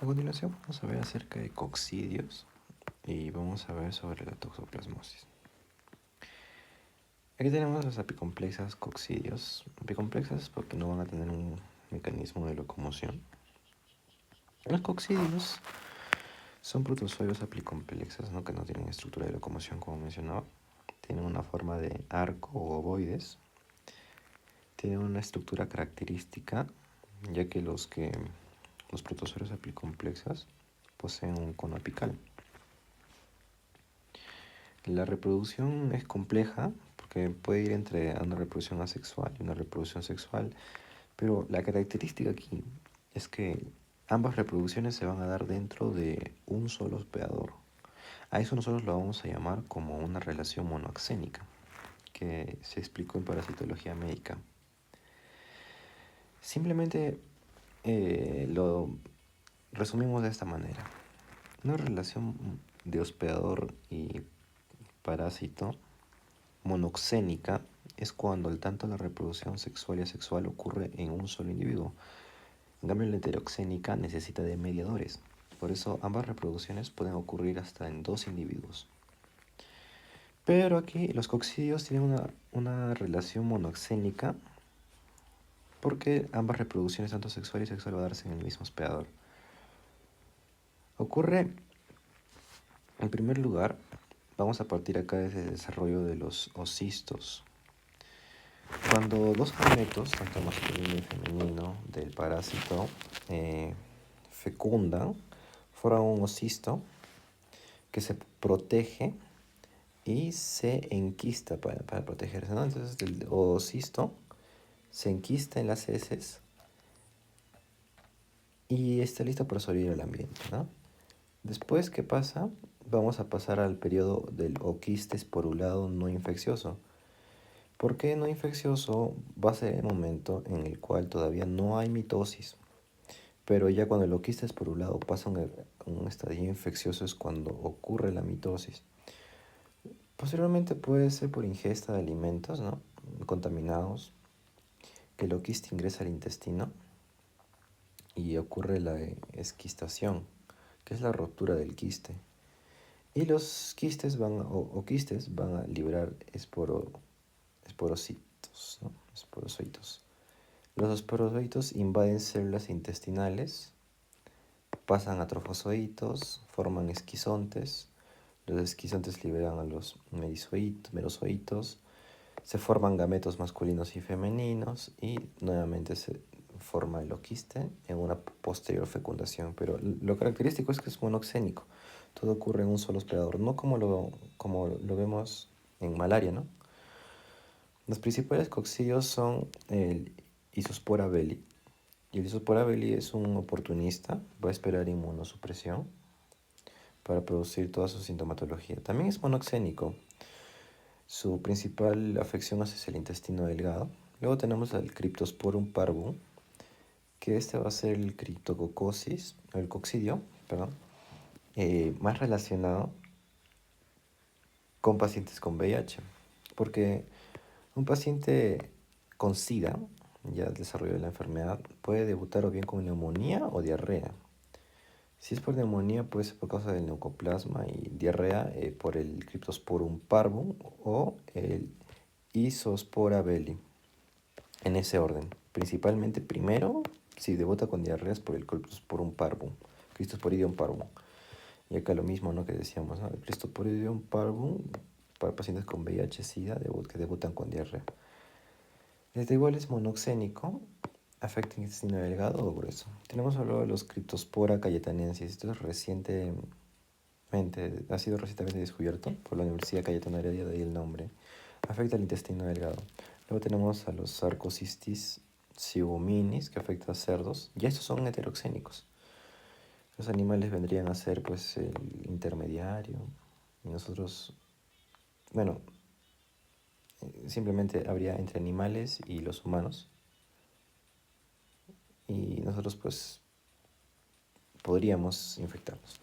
A continuación vamos a ver acerca de coccidios y vamos a ver sobre la toxoplasmosis. Aquí tenemos las apicomplexas coccidios. Apicomplexas porque no van a tener un mecanismo de locomoción. Los coccidios son protozoarios apicomplexas, ¿no? Que no tienen estructura de locomoción como mencionaba. Tienen una forma de arco o ovoides. Tienen una estructura característica, ya que los protozoarios apicomplexas poseen un cono apical. La reproducción es compleja porque puede ir entre una reproducción asexual y una reproducción sexual, pero la característica aquí es que ambas reproducciones se van a dar dentro de un solo hospedador. A eso nosotros lo vamos a llamar como una relación monoxénica, que se explicó en parasitología médica. Simplemente lo resumimos de esta manera. Una relación de hospedador y parásito monoxénica es cuando tanto la reproducción sexual y asexual ocurre en un solo individuo. En cambio, la heteroxénica necesita de mediadores. Por eso ambas reproducciones pueden ocurrir hasta en dos individuos. Pero aquí los coccidios tienen una relación monoxénica porque ambas reproducciones, tanto sexual y sexual, van a darse en el mismo hospedador. Ocurre, en primer lugar, vamos a partir acá desde el desarrollo de los ocistos. Cuando dos gametos, tanto masculino y femenino, del parásito fecundan, forman un ocisto que se protege y se enquista para protegerse, ¿no? Entonces el ocisto se enquista en las heces y está listo para sobrevivir al ambiente, ¿no? Después, ¿qué pasa? Vamos a pasar al periodo del oquiste esporulado no infeccioso. ¿Por qué no infeccioso? Va a ser el momento en el cual todavía no hay mitosis, pero ya cuando el oquiste esporulado pasa un estadio infeccioso es cuando ocurre la mitosis. Posteriormente puede ser por ingesta de alimentos, ¿no?, contaminados, que el oquiste ingresa al intestino y ocurre la esquistación, que es la rotura del quiste. Y los quistes quistes van a liberar esporocitos, ¿no? Esporozoitos. Los esporozoitos invaden células intestinales, pasan a trofozoitos, forman esquizontes. Los esquizontes liberan a los merozoitos, se forman gametos masculinos y femeninos y nuevamente se forma el oquiste en una posterior fecundación. Pero lo característico es que es monoxénico. Todo ocurre en un solo hospedador, no como lo vemos en malaria, ¿no? Los principales coccidios son el Isospora belli. Y el Isospora belli es un oportunista, va a esperar inmunosupresión para producir toda su sintomatología. También es monoxénico. Su principal afección es el intestino delgado. Luego tenemos al Cryptosporum parvum, que este va a ser el el coccidio, perdón, más relacionado con pacientes con VIH. Porque un paciente con SIDA, ya el desarrollo de la enfermedad, puede debutar o bien con neumonía o diarrea. Si es por neumonía, puede ser por causa del neucoplasma y diarrea por el Cryptosporum parvum o el Isospora belli, en ese orden. Principalmente, primero, si debuta con diarreas por el Cryptosporum parvum, Cryptosporidium parvum. Y acá lo mismo, ¿no?, que decíamos, ¿no? El Cryptosporidium parvum para pacientes con VIH-Sida que debutan con diarrea. Este igual es monoxénico, afecta el intestino delgado o grueso. Tenemos luego los Cryptospora cayetanensis. Esto es ha sido recientemente descubierto por la Universidad Cayetana Heredia, de ahí el nombre. Afecta el intestino delgado. Luego tenemos a los Sarcocystis siegominis, que afecta a cerdos. Ya estos son heteroxénicos. Los animales vendrían a ser pues el intermediario. Y nosotros, bueno, simplemente habría entre animales y los humanos. Y nosotros pues podríamos infectarlos.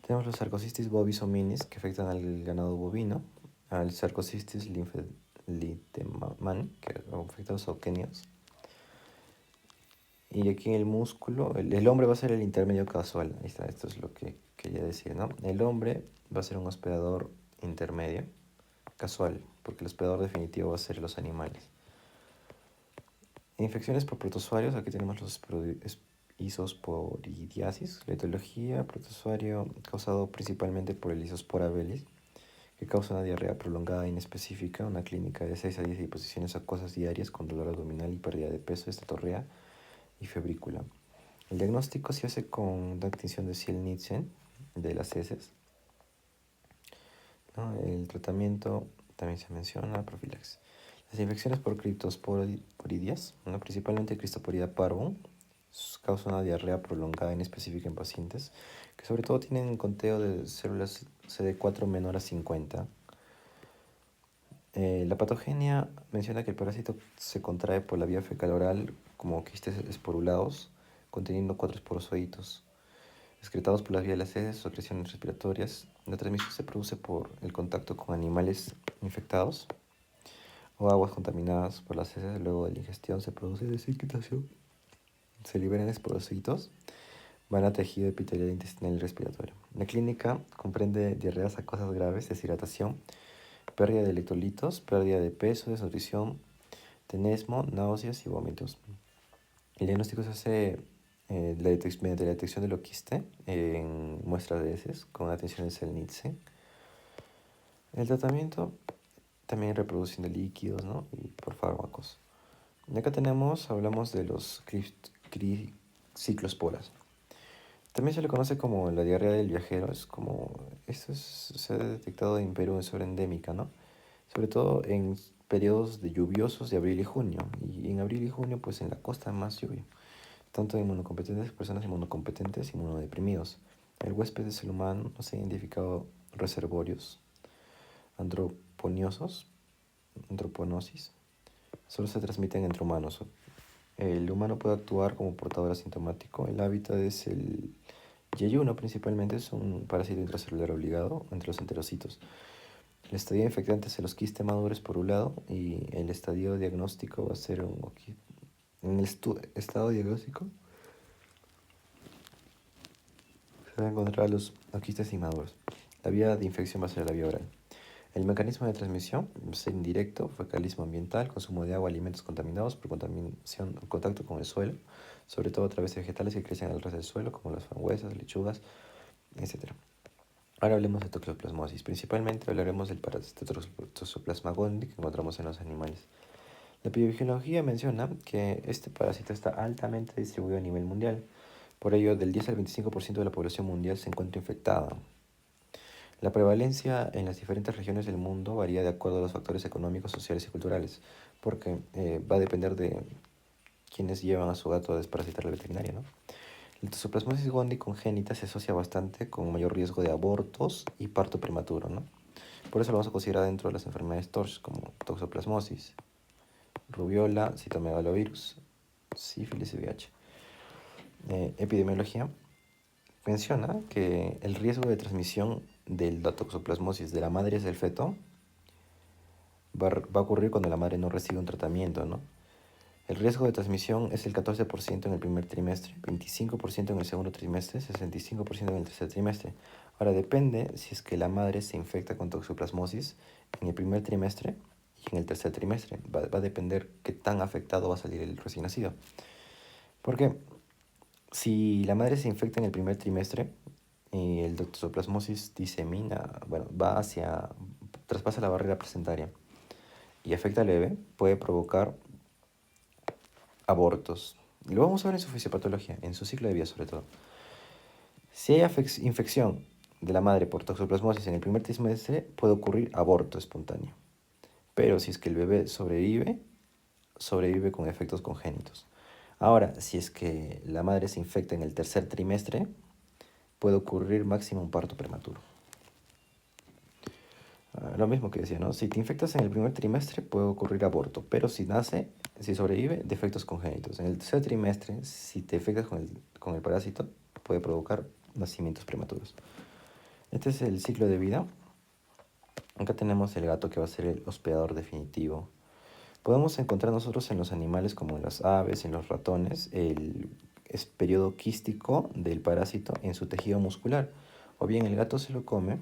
Tenemos los Sarcocystis bovis hominis, que afectan al ganado bovino, al Sarcocystis lymphedematans, que afecta a los aquenios. Y aquí en el músculo, el hombre va a ser el intermedio causal. Ahí está, esto es lo que quería decir, ¿no? El hombre va a ser un hospedador intermedio casual, porque el hospedador definitivo va a ser los animales. Infecciones por protozoarios, aquí tenemos los isosporidiasis, la etiología, protozoario causado principalmente por el Isospora velis, que causa una diarrea prolongada e inespecífica, una clínica de 6 a 10 disposiciones acuosas diarias con dolor abdominal y pérdida de peso, estatorrea y febrícula. El diagnóstico se hace con la tinción de Ziel-Nielsen de las heces, ¿no? El tratamiento también se menciona, profilaxis. Las infecciones por criptosporidias, ¿no? Principalmente Cristosporida parvum, causa una diarrea prolongada inespecífica en pacientes que sobre todo tienen un conteo de células CD4 menor a 50. La patogenia menciona que el parásito se contrae por la vía fecal oral como quistes esporulados conteniendo 4 esporozoitos excretados por las vías de las heces o secreciones respiratorias. La transmisión se produce por el contacto con animales infectados o aguas contaminadas por las heces. Luego de la ingestión se produce desinquietación. Se liberan esporocitos, van a tejido epitelial intestinal y respiratorio. La clínica comprende diarreas acuosas graves, deshidratación, pérdida de electrolitos, pérdida de peso, desnutrición, tenesmo, náuseas y vómitos. El diagnóstico se hace mediante la detección del oquiste en muestras de heces con atención de Ziel-Nielsen. El tratamiento también reproduciendo líquidos, ¿no? Y por fármacos. Y acá hablamos de los ciclosporas. También se le conoce como la diarrea del viajero. Se ha detectado en Perú, es endémica, ¿no? Sobre todo en periodos de lluviosos de abril y junio. Y en abril y junio, pues en la costa más lluvia. Tanto inmunocompetentes, personas inmunocompetentes y inmunodeprimidos. El huésped es el humano, no se ha identificado reservorios antroponosis. Solo se transmiten entre humanos. El humano puede actuar como portador asintomático. El hábitat es el yeyuno, principalmente es un parásito intracelular obligado entre los enterocitos. El estadio infectante es los quistes maduros por un lado y el estadio diagnóstico va a ser en el estado diagnóstico se van a encontrar los quistes inmaduros. La vía de infección va a ser la vía oral. El mecanismo de transmisión va a ser indirecto, fecalismo ambiental, consumo de agua, alimentos contaminados por contaminación, contacto con el suelo, sobre todo a través de vegetales que crecen al ras del suelo, como las frambuesas, lechugas, etc. Ahora hablemos de toxoplasmosis. Principalmente hablaremos del parásito Toxoplasma gondii que encontramos en los animales. La epidemiología menciona que este parásito está altamente distribuido a nivel mundial. Por ello, del 10 al 25% de la población mundial se encuentra infectada. La prevalencia en las diferentes regiones del mundo varía de acuerdo a los factores económicos, sociales y culturales, porque va a depender de quienes llevan a su gato a desparasitar la veterinaria, ¿no? La toxoplasmosis gondii congénita se asocia bastante con mayor riesgo de abortos y parto prematuro, ¿no? Por eso lo vamos a considerar dentro de las enfermedades TORCH como toxoplasmosis, rubiola, citomegalovirus, sífilis y VIH. Epidemiología menciona que el riesgo de transmisión de la toxoplasmosis de la madre hacia el feto va a ocurrir cuando la madre no recibe un tratamiento, ¿no? El riesgo de transmisión es el 14% en el primer trimestre, 25% en el segundo trimestre, 65% en el tercer trimestre. Ahora depende si es que la madre se infecta con toxoplasmosis en el primer trimestre y en el tercer trimestre. Va a depender qué tan afectado va a salir el recién nacido. Porque si la madre se infecta en el primer trimestre y el toxoplasmosis disemina, traspasa la barrera placentaria y afecta al bebé, puede provocar abortos. Y lo vamos a ver en su fisiopatología, en su ciclo de vida sobre todo. Si hay infección de la madre por toxoplasmosis en el primer trimestre, puede ocurrir aborto espontáneo. Pero si es que el bebé sobrevive con efectos congénitos. Ahora, si es que la madre se infecta en el tercer trimestre, puede ocurrir máximo un parto prematuro. Lo mismo que decía, ¿no? Si te infectas en el primer trimestre puede ocurrir aborto, pero si sobrevive, defectos congénitos. En el tercer trimestre, si te infectas con el parásito, puede provocar nacimientos prematuros. Este es el ciclo de vida. Acá tenemos el gato que va a ser el hospedador definitivo. Podemos encontrar nosotros en los animales como en las aves, en los ratones, el periodo quístico del parásito en su tejido muscular. O bien el gato se lo come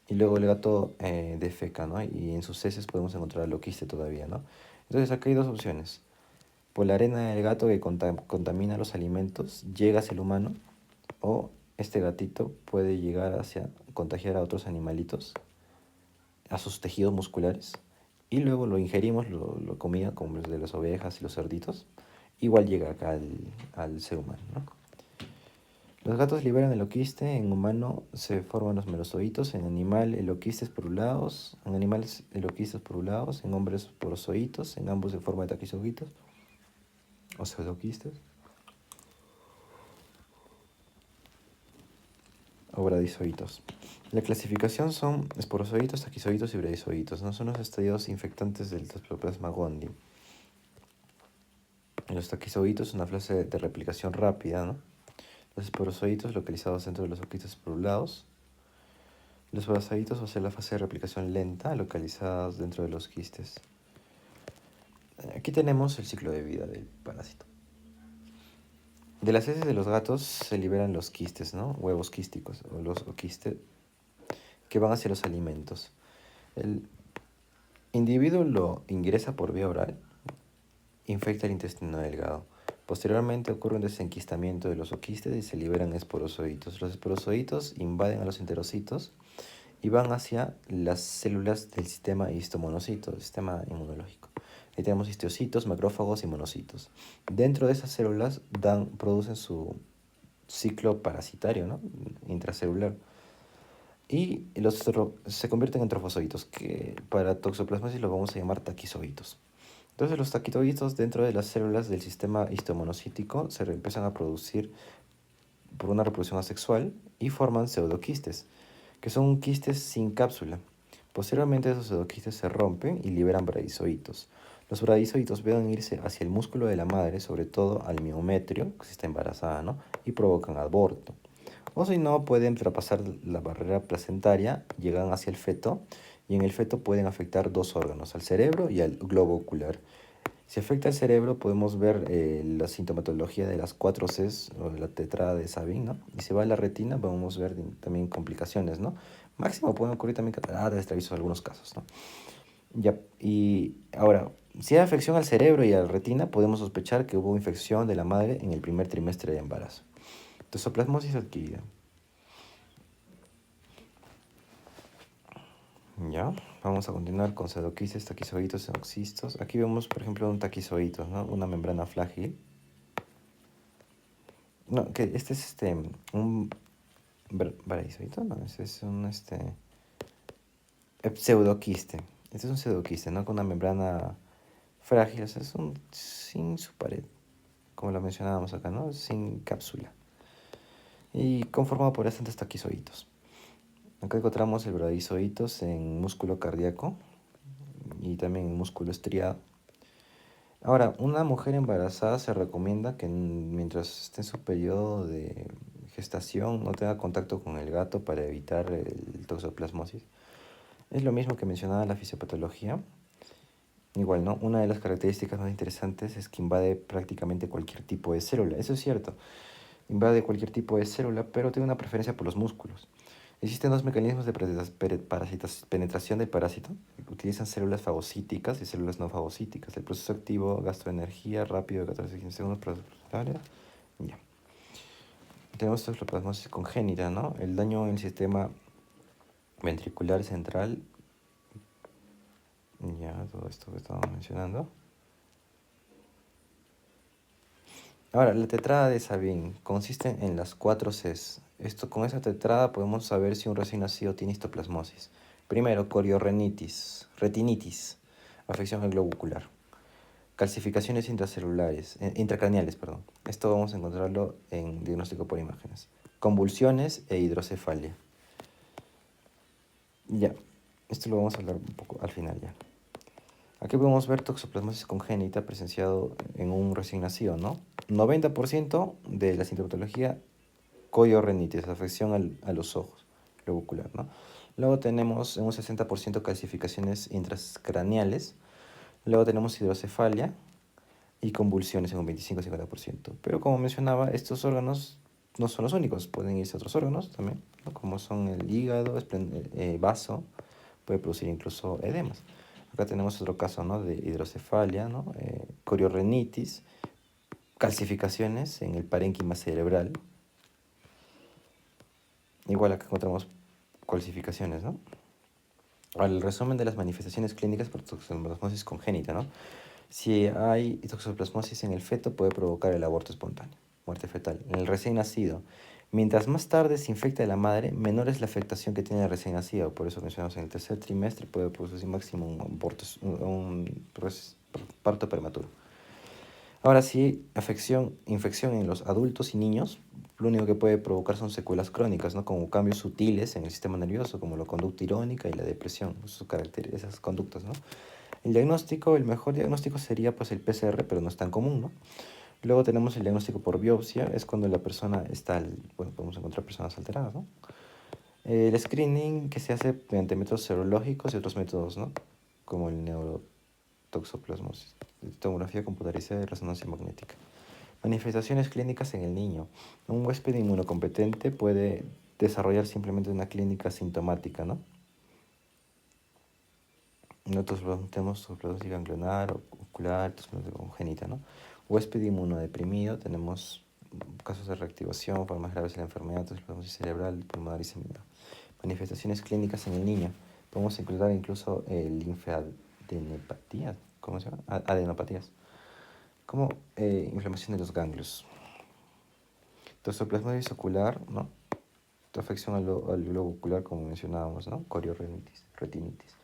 y luego el gato defeca, ¿no? Y en sus heces podemos encontrar el quiste todavía, ¿no? Entonces acá hay dos opciones. Por la arena del gato que contamina los alimentos llega hacia el humano, o este gatito puede llegar hacia contagiar a otros animalitos, a sus tejidos musculares, y luego lo ingerimos, lo comida como los de las ovejas y los cerditos, igual llega acá al ser humano, ¿no? Los gatos liberan el oquiste, en humano se forman los merozoitos, en animal eloquistes porulados, en animales eloquistes porulados, en hombres porozoitos, en ambos se forma de taquizoitos o pseudoquistes o bradizoitos. La clasificación son esporozoitos, taquizoitos y bradizoitos, ¿no? Son los estadios infectantes del Toxoplasma gondii. Los taquizoitos, una fase de replicación rápida, ¿no? Los esporozoitos localizados dentro de los oquistes porulados. Los bradizoitos, o sea, la fase de replicación lenta, localizados dentro de los quistes. Aquí tenemos el ciclo de vida del parásito. De las heces de los gatos se liberan los quistes, ¿no? Huevos quísticos, o los quistes que van hacia los alimentos. El individuo lo ingresa por vía oral, infecta el intestino delgado. Posteriormente ocurre un desenquistamiento de los oquistes y se liberan esporozoitos. Los esporozoitos invaden a los enterocitos y van hacia las células del sistema histomonocito, del sistema inmunológico. Ahí tenemos histiocitos, macrófagos y monocitos. Dentro de esas células producen su ciclo parasitario, ¿no? Intracelular. Y se convierten en trofozoitos, que para toxoplasmosis los vamos a llamar taquizoitos. Entonces los taquizoitos dentro de las células del sistema histomonocítico se empiezan a producir por una reproducción asexual y forman pseudoquistes, que son quistes sin cápsula. Posteriormente esos pseudoquistes se rompen y liberan bradizoitos. Los bradizoitos ven irse hacia el músculo de la madre, sobre todo al miometrio, que si está embarazada, ¿no? Y provocan aborto. O si no, pueden traspasar la barrera placentaria, llegan hacia el feto, y en el feto pueden afectar dos órganos, al cerebro y al globo ocular. Si afecta al cerebro, podemos ver la sintomatología de las 4 Cs o de la tetrada de Sabin, ¿no? Y si va a la retina, podemos ver también complicaciones, ¿no? Máximo pueden ocurrir también cataratas, estrabismos en algunos casos, ¿no? Ya, y ahora, si hay afección al cerebro y a la retina, podemos sospechar que hubo infección de la madre en el primer trimestre de embarazo. Toxoplasmosis adquirida. Ya, vamos a continuar con pseudoquistes, taquizoitos, xenoxistos. Aquí vemos, por ejemplo, un taquizoito, ¿no? Una membrana frágil. No, que este es un bradizoito, no, este es un pseudoquiste. Este es un pseudoquiste, ¿no? Con una membrana frágil, o sea, es un sin su pared, como lo mencionábamos acá, ¿no? Sin cápsula. Y conformado por bastantes taquizoitos. Acá encontramos el bradizoitos en músculo cardíaco y también en músculo estriado. Ahora, una mujer embarazada se recomienda que mientras esté en su periodo de gestación no tenga contacto con el gato para evitar el toxoplasmosis. Es lo mismo que mencionaba la fisiopatología. Igual, ¿no? Una de las características más interesantes es que invade prácticamente cualquier tipo de célula. Eso es cierto. Invade cualquier tipo de célula, pero tiene una preferencia por los músculos. Existen dos mecanismos de penetración del parásito. Utilizan células fagocíticas y células no fagocíticas. El proceso activo gasto de energía rápido de 14 a 15 segundos para la área. Ya. Tenemos toxoplasmosis congénita, ¿no? El daño en el sistema ventricular central. Ya, todo esto que estamos mencionando. Ahora, la tetrada de Sabin consiste en las 4 Cs. Con esa tetrada podemos saber si un recién nacido tiene histoplasmosis. Primero, coriorrenitis, retinitis, afección al globo ocular. Calcificaciones intracraneales, perdón. Esto vamos a encontrarlo en diagnóstico por imágenes. Convulsiones e hidrocefalia. Ya, esto lo vamos a hablar un poco al final ya. Aquí podemos ver toxoplasmosis congénita presenciado en un recién nacido, ¿no? 90% de la sintomatología coriorrenitis, afección a los ojos, globo ocular, ¿no? Luego tenemos en un 60% calcificaciones intracraneales. Luego tenemos hidrocefalia y convulsiones en un 25-50%. Pero como mencionaba, estos órganos no son los únicos, pueden irse a otros órganos también, ¿no? Como son el hígado, vaso, puede producir incluso edemas. Acá tenemos otro caso, ¿no?, de hidrocefalia, ¿no? Coriorrenitis, calcificaciones en el parénquima cerebral. Igual acá encontramos calcificaciones, ¿no? Ahora, el resumen de las manifestaciones clínicas por toxoplasmosis congénita, ¿no? Si hay toxoplasmosis en el feto, puede provocar el aborto espontáneo, muerte fetal. En el recién nacido, mientras más tarde se infecta la madre, menor es la afectación que tiene el recién nacido. Por eso mencionamos en el tercer trimestre puede producirse máximo un aborto, parto prematuro. Ahora sí, infección en los adultos y niños, lo único que puede provocar son secuelas crónicas, ¿no? Como cambios sutiles en el sistema nervioso, como la conducta irónica y la depresión, esas conductas, ¿no? El mejor diagnóstico sería pues el PCR, pero no es tan común, ¿no? Luego tenemos el diagnóstico por biopsia, es cuando la persona bueno, podemos encontrar personas alteradas, ¿no? El screening que se hace mediante métodos serológicos y otros métodos, ¿no? Como el neurotoxoplasmosis, tomografía computarizada y resonancia magnética. Manifestaciones clínicas en el niño. Un huésped inmunocompetente puede desarrollar simplemente una clínica sintomática, ¿no? Nosotros tenemos toxoplasmosis ganglionar, ocular, toxoplasmosis congénita, ¿no? Huésped inmunodeprimido, tenemos casos de reactivación, formas graves de la enfermedad, toxoplasmosis cerebral, pulmonar y seminal. Manifestaciones clínicas en el niño. Podemos incluir incluso linfadenopatía, ¿cómo se llama? Adenopatías, como inflamación de los ganglios. Toxoplasmosis ocular, ¿no? Afección al globo ocular, como mencionábamos, ¿no? Coriorrenitis, retinitis.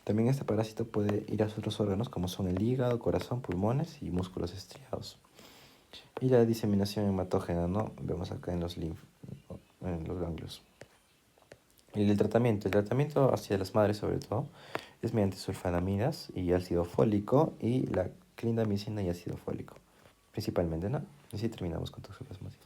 También este parásito puede ir a otros órganos como son el hígado, corazón, pulmones y músculos estriados. Y la diseminación hematógena, ¿no? Vemos acá en los ganglios. Y el tratamiento hacia las madres sobre todo es mediante sulfanamidas y ácido fólico y la clindamicina y ácido fólico, principalmente, ¿no? Y así terminamos con toxoplasmosis.